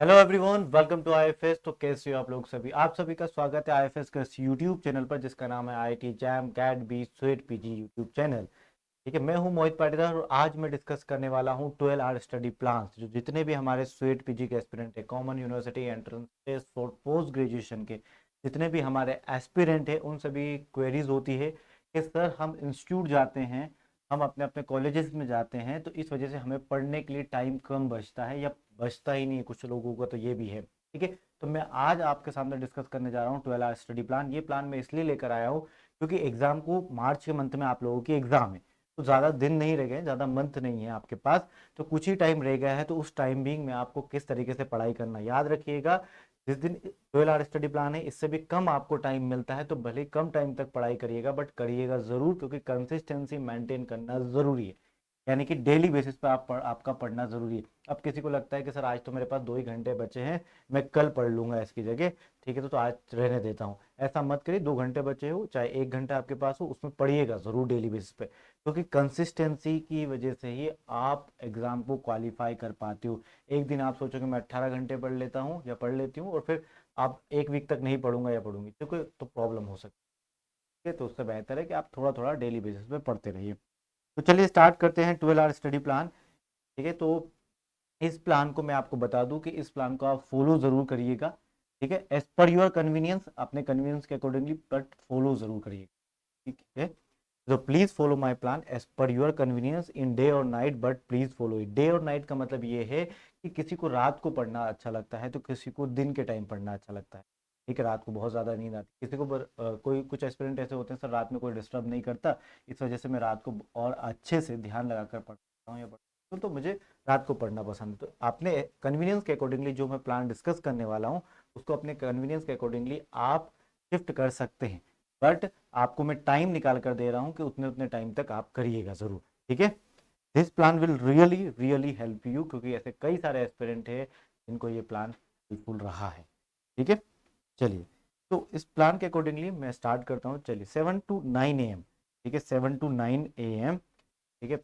Hello everyone, welcome to IFS. तो कैसे हो आप सभी का स्वागत है आईएफएस के यूट्यूब चैनल पर, जिसका नाम है IIT JAM CAT B CUET PG YouTube channel. ठीक है, मैं हूं मोहित पाटीदार और आज मैं डिस्कस करने वाला हूं 12 आवर स्टडी प्लान। जो जितने भी हमारे स्वेट पीजी के एस्पिरेंट है, common university entrance test for post graduation के जितने भी हमारे एस्पिरेंट है, उन सभी क्वेरीज होती है कि सर हम इंस्टीट्यूट जाते हैं, हम अपने अपने कॉलेजेस में जाते हैं, तो इस वजह से हमें पढ़ने के लिए टाइम कम बचता है या बचता ही नहीं है। कुछ लोगों का तो ये भी है। ठीक है, तो मैं आज आपके सामने डिस्कस करने जा रहा हूँ 12 आवर स्टडी प्लान। ये प्लान मैं इसलिए लेकर आया हूँ क्योंकि एग्जाम को मार्च के मंथ में आप लोगों की एग्जाम है, तो ज़्यादा दिन नहीं रह गए, ज़्यादा मंथ नहीं है आपके पास, तो कुछ ही टाइम रह गया है। तो उस टाइम बिंग में आपको किस तरीके से पढ़ाई करना याद रखिएगा। जिस दिन 12 आवर स्टडी प्लान है, इससे भी कम आपको टाइम मिलता है, तो भले ही कम टाइम तक पढ़ाई करिएगा, बट करिएगा ज़रूर, क्योंकि कंसिस्टेंसी मेंटेन करना ज़रूरी है। यानी कि डेली बेसिस पे आपका पढ़ना जरूरी है। अब किसी को लगता है कि सर आज तो मेरे पास 2 ही घंटे बचे हैं, मैं कल पढ़ लूंगा इसकी जगह। ठीक है, तो आज रहने देता हूँ। ऐसा मत करिए। 2 घंटे बचे हो चाहे 1 घंटा आपके पास हो, उसमें पढ़िएगा जरूर डेली बेसिस पे, क्योंकि कंसिस्टेंसी की वजह से ही आप एग्जाम को क्वालिफाई कर पाते हो। एक दिन आप सोचो कि मैं 18 घंटे पढ़ लेता हूँ या पढ़ लेती हूँ, और फिर आप एक वीक तक नहीं पढ़ूंगा या पढ़ूंगी, क्योंकि तो प्रॉब्लम हो सकती है। तो उससे बेहतर है कि आप थोड़ा थोड़ा डेली बेसिस पे पढ़ते रहिए। तो चलिए स्टार्ट करते हैं 12 आवर स्टडी प्लान। ठीक है, तो इस प्लान को मैं आपको बता दूं कि इस प्लान को आप फॉलो जरूर करिएगा। ठीक है, एज पर योर कन्वीनियंस, अपने कन्वीनियंस के अकॉर्डिंगली, बट फॉलो जरूर करिएगा। ठीक है, तो please follow my plan as per your convenience in day और night, but please follow it. Day और नाइट का मतलब ये है कि किसी को रात को पढ़ना अच्छा लगता है, तो किसी को दिन के टाइम पढ़ना अच्छा लगता है। ठीक है, रात को बहुत ज़्यादा नींद आती है किसी को, कोई कुछ एस्पिरेंट ऐसे होते हैं सर रात में कोई डिस्टर्ब नहीं करता, इस वजह से मैं रात को और अच्छे से ध्यान लगाकर पढ़ता हूँ या पढ़ता हूँ, तो मुझे रात को पढ़ना पसंद है। तो आपने कन्वीनियंस के अकॉर्डिंगली जो मैं प्लान डिस्कस करने वाला हूँ, उसको अपने कन्वीनियंस के अकॉर्डिंगली आप शिफ्ट कर सकते हैं। बट आपको मैं टाइम निकाल कर दे रहा हूं कि उतने उतने टाइम तक आप करिएगा जरूर। ठीक है, this plan will really really help you, क्योंकि ऐसे कई सारे एस्पिरेंट है जिनको ये प्लान हेल्पफुल रहा है। ठीक है, चलिए, तो इस प्लान के अकॉर्डिंगली मैं स्टार्ट करता हूँ। चलिए, 7 to 9 AM। ठीक है, 7 to 9 AM। ठीक है,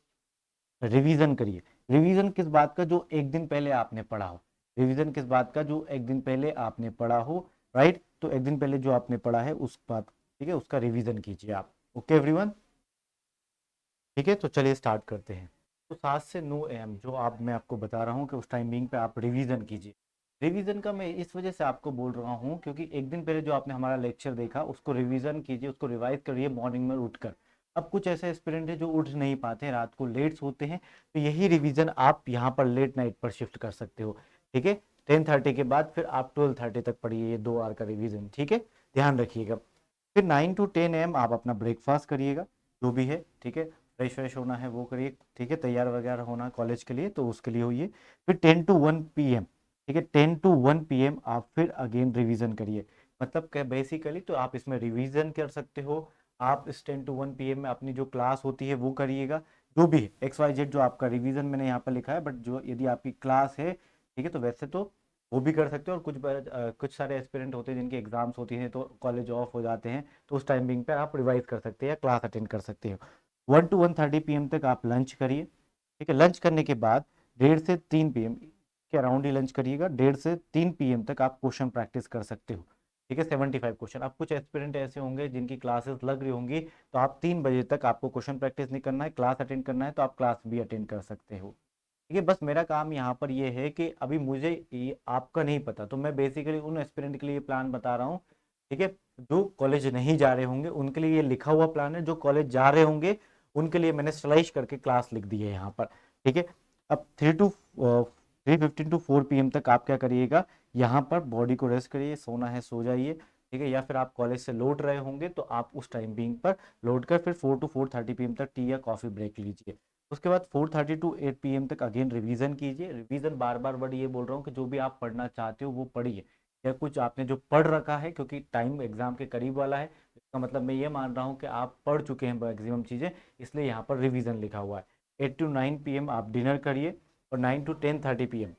रिवीजन करिए। रिवीजन किस बात का? जो एक दिन पहले आपने पढ़ा हो। रिवीजन किस बात का? जो एक दिन पहले आपने पढ़ा हो। राइट, तो एक दिन पहले जो आपने पढ़ा है उस बात, ठीक है, उसका रिवीजन कीजिए आप। ओके एवरीवन, ठीक है, तो चलिए स्टार्ट करते हैं। तो 7 से 9 AM जो आप, मैं आपको बता रहा हूँ कि उस टाइमिंग पे आप रिवीजन कीजिए। रिवीजन का मैं इस वजह से आपको बोल रहा हूँ क्योंकि एक दिन पहले जो आपने हमारा लेक्चर देखा उसको रिवीजन कीजिए, उसको रिवाइज करिए मॉर्निंग में उठकर। अब कुछ ऐसे स्टूडेंट हैं जो उठ नहीं पाते हैं, रात को लेट सोते हैं, तो यही रिवीजन आप यहाँ पर लेट नाइट पर शिफ्ट कर सकते हो। ठीक है, 10:30 के बाद फिर आप 12:30 तक पढ़िए, ये 2 आवर का रिवीजन। ठीक है, ध्यान रखिएगा। फिर 9 to 10 AM आप अपना ब्रेकफास्ट करिएगा, जो भी है। ठीक है, फ्रेश फ्रेश होना है वो करिए। ठीक है, तैयार वगैरह होना कॉलेज के लिए, तो उसके लिए होइए। फिर 10 to 1 PM। ठीक है, 10 to 1 PM आप फिर अगेन रिवीजन करिए। मतलब क्या बेसिकली, तो आप इसमें रिवीजन कर सकते हो। आप इस 10 to 1 PM में अपनी जो क्लास होती है वो करिएगा, जो भी है XYZ जो आपका रिवीजन मैंने यहाँ पर लिखा है, बट जो यदि आपकी क्लास है, ठीक है, तो वैसे तो वो भी कर सकते हो। और कुछ सारे एस्पिरेंट होते हैं जिनकी एग्जाम्स होती हैं तो कॉलेज ऑफ हो जाते हैं, तो उस टाइमिंग पे आप रिवाइज कर सकते हैं या क्लास अटेंड कर सकते हो। 1 to 1:30 PM तक आप लंच करिए। ठीक है, लंच करने के बाद 1:30 से 3 PM के अराउंड ही लंच करिएगा। 1:30 से 3 PM तक आप क्वेश्चन प्रैक्टिस कर सकते हो। ठीक है, 75 क्वेश्चन। अब कुछ एस्पिरेंट ऐसे होंगे जिनकी क्लासेस लग रही होंगी, तो आप 3 बजे तक आपको क्वेश्चन प्रैक्टिस नहीं करना है, क्लास अटेंड करना है, तो आप क्लास भी अटेंड कर सकते हो। ठीक है, बस मेरा काम यहाँ पर ये है कि अभी मुझे ये आपका नहीं पता, तो मैं बेसिकली उन एस्पिरेंट के लिए प्लान बता रहा हूँ। ठीक है, जो कॉलेज नहीं जा रहे होंगे उनके लिए ये लिखा हुआ प्लान है, जो कॉलेज जा रहे होंगे उनके लिए मैंने स्लाइश करके क्लास लिख दी है यहाँ पर। ठीक है, अब 3:15 to 4 PM तक आप क्या करिएगा, यहाँ पर बॉडी को रेस्ट करिए, सोना है सो जाइए। ठीक है, या फिर आप कॉलेज से लौट रहे होंगे तो आप उस टाइम बीइंग पर लौट कर फिर 4 to 4:30 PM तक टी या कॉफ़ी ब्रेक लीजिए। उसके बाद 4:30 to 8 PM तक अगेन रिवीजन कीजिए। रिवीजन बार बार वर्ड ये बोल रहा हूँ कि जो भी आप पढ़ना चाहते हो वो पढ़िए, या कुछ आपने जो पढ़ रखा है, क्योंकि टाइम एग्जाम के करीब वाला है, इसका मतलब मैं ये मान रहा हूँ कि आप पढ़ चुके हैं मैक्सिमम चीज़ें, इसलिए यहाँ पर रिवीजन लिखा हुआ है। 8 to 9 PM आप डिनर करिए, और 9 to 10:30 PM,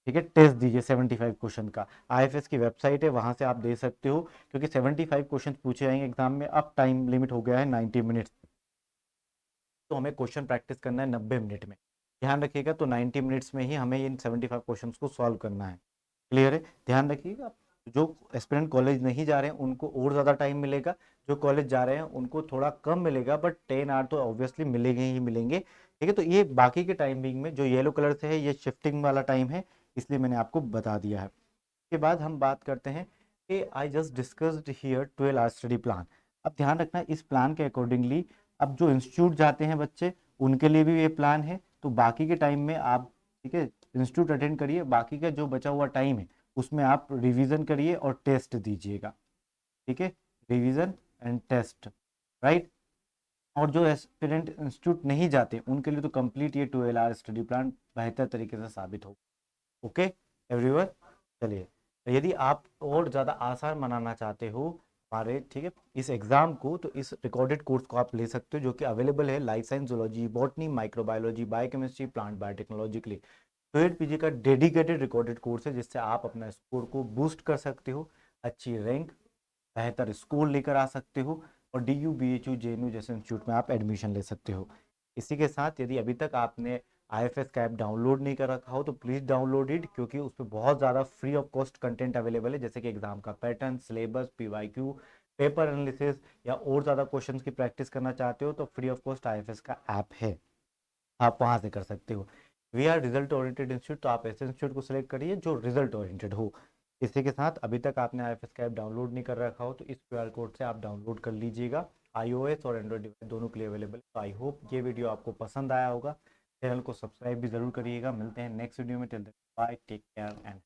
ठीक है, टेस्ट दीजिए 75 क्वेश्चन का। आईएफएस की वेबसाइट है, वहां से आप दे सकते हो, क्योंकि 75 क्वेश्चन पूछे जाएंगे एग्जाम में। अब टाइम लिमिट हो गया है 90 मिनट्स, तो हमें क्वेश्चन प्रैक्टिस करना है 90 मिनट में। ध्यान रखिएगा। तो 90 मिनट्स में ही हमें इन 75 क्वेश्चंस को सॉल्व करना है। क्लियर है? ध्यान रखिएगा, जो एस्पिरेंट कॉलेज नहीं जा रहे हैं उनको और ज़्यादा टाइम मिलेगा, जो कॉलेज जा रहे हैं उनको थोड़ा कम मिलेगा, बट 10 आवर तो ऑब्वियसली मिलेंगे ही मिलेंगे। ठीक है, तो ये बाकी के टाइमिंग में जो येलो कलर से है ये शिफ्टिंग वाला टाइम है, इसलिए मैंने आपको बता दिया है। के बाद हम बात करते हैं कि I just discussed here 12 our study plan. अब ध्यान रखना, इस प्लान के अकॉर्डिंगली अब जो इंस्टीट्यूट जाते हैं बच्चे उनके लिए भी ये प्लान है। तो बाकी के टाइम में आप, ठीक है, इंस्टीट्यूट अटेंड करिए, बाकी का जो बचा हुआ टाइम है उसमें आप रिवीजन करिए और टेस्ट दीजिएगा। ठीक है, रिवीजन एंड टेस्ट, राइट। और जो एस्पिरेंट इंस्टीट्यूट नहीं जाते उनके लिए तो कंप्लीट ये 12 आवर स्टडी प्लान बेहतर तरीके से साबित हो। ओके एवरीवन, चलिए। तो यदि आप और ज़्यादा आसान बनाना चाहते हो हमारे, ठीक है, इस एग्ज़ाम को, तो इस रिकॉर्डेड कोर्स को आप ले सकते हो, जो कि अवेलेबल है life science, zoology, botany, microbiology, biochemistry, plant biotechnology के लिए। तो एड पीजी का डेडिकेटेड रिकॉर्डेड कोर्स है, जिससे आप अपना स्कोर को बूस्ट कर सकते हो, अच्छी रैंक, बेहतर स्कोर लेकर आ सकते हो, और D U B H U J N U जैसे इंस्टीट्यूट में आप एडमिशन ले सकते हो। इसी के साथ यदि अभी तक आपने IFS का ऐप डाउनलोड नहीं कर रखा हो तो प्लीज़ डाउनलोड इट, क्योंकि उस पर बहुत ज़्यादा free of cost content available है, जैसे कि एग्जाम का pattern, syllabus, PYQ, paper analysis, या और ज़्यादा क्वेश्चंस की प्रैक्टिस करना चाहते हो तो फ्री ऑफ कॉस्ट IFS का ऐप है, आप वहाँ से कर सकते हो। We are result oriented institute, तो आप ऐसे इंस्टीट्यूट को सिलेक्ट करिए जो रिजल्ट ओरिएंटेड हो। इसी के साथ अभी तक आपने IFS का ऐप डाउनलोड नहीं कर रखा हो तो इस QR कोड से आप डाउनलोड कर लीजिएगा। iOS और एंड्रॉइड डिवाइस दोनों के लिए अवेलेबल है। तो आई होप ये वीडियो आपको पसंद आया होगा। चैनल को सब्सक्राइब भी ज़रूर करिएगा। मिलते हैं नेक्स्ट वीडियो में। Till then bye, take care and